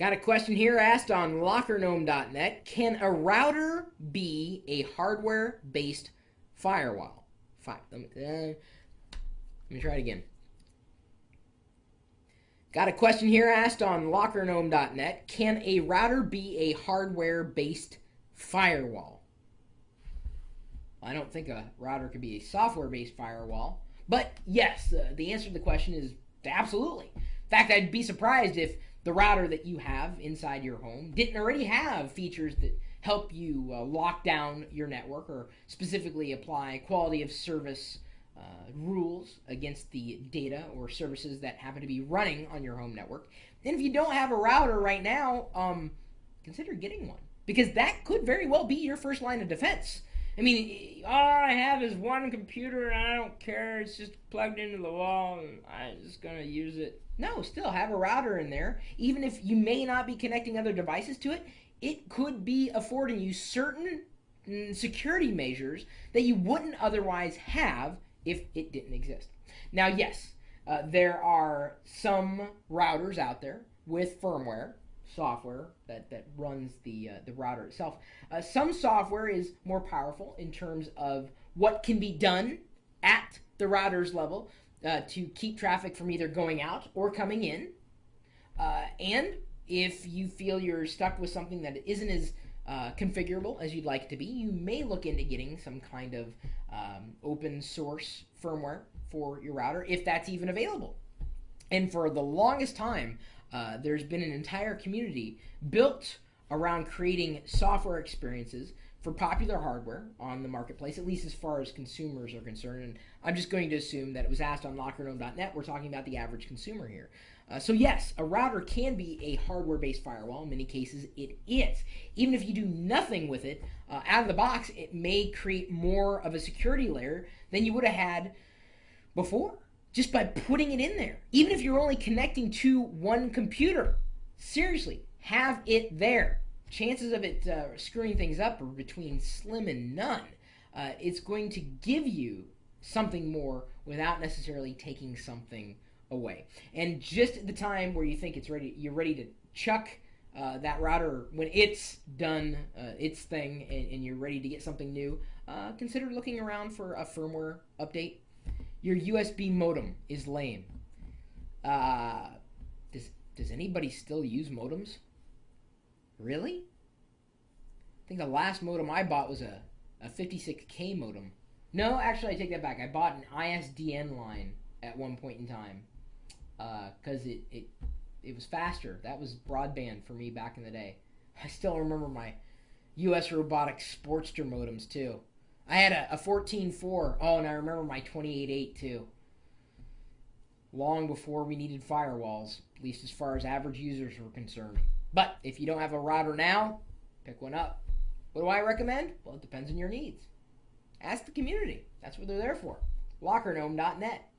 Got a question here asked on lockergnome.net. Can a router be a hardware-based firewall? Let me try it again. Got a question here asked on lockergnome.net. Can a router be a hardware-based firewall? I don't think a router could be a software-based firewall. But yes, the answer to the question is absolutely. In fact, I'd be surprised if the router that you have inside your home didn't already have features that help you lock down your network or specifically apply quality of service rules against the data or services that happen to be running on your home network. And if you don't have a router right now, consider getting one, because that could very well be your first line of defense. I mean, all I have is one computer and I don't care. It's just plugged into the wall and I'm just going to use it. No, still have a router in there. Even if you may not be connecting other devices to it, it could be affording you certain security measures that you wouldn't otherwise have if it didn't exist. Now, yes, there are some routers out there with firmware software that runs the router itself. Some software is more powerful in terms of what can be done at the router's level to keep traffic from either going out or coming in. And if you feel you're stuck with something that isn't as configurable as you'd like it to be, you may look into getting some kind of open source firmware for your router, if that's even available. And for the longest time, there's been an entire community built around creating software experiences for popular hardware on the marketplace, at least as far as consumers are concerned. And I'm just going to assume that it was asked on lockergnome.net. We're talking about the average consumer here. So yes, a router can be a hardware-based firewall. In many cases, it is. Even if you do nothing with it, out of the box, it may create more of a security layer than you would have had before, just by putting it in there. Even if you're only connecting to one computer, seriously, have it there. Chances of it screwing things up are between slim and none. It's going to give you something more without necessarily taking something away. And just at the time where you think it's ready, you're ready to chuck that router, when it's done its thing and you're ready to get something new, consider looking around for a firmware update. Your USB modem is lame. Does anybody still use modems? Really? I think the last modem I bought was a 56K modem. No, actually I take that back. I bought an ISDN line at one point in time because it was faster. That was broadband for me back in the day. I still remember my US Robotics Sportster modems too. I had a 14.4. Oh, and I remember my 28.8 too. Long before we needed firewalls, at least as far as average users were concerned. But if you don't have a router now, pick one up. What do I recommend? Well, it depends on your needs. Ask the community. That's what they're there for. lockergnome.net.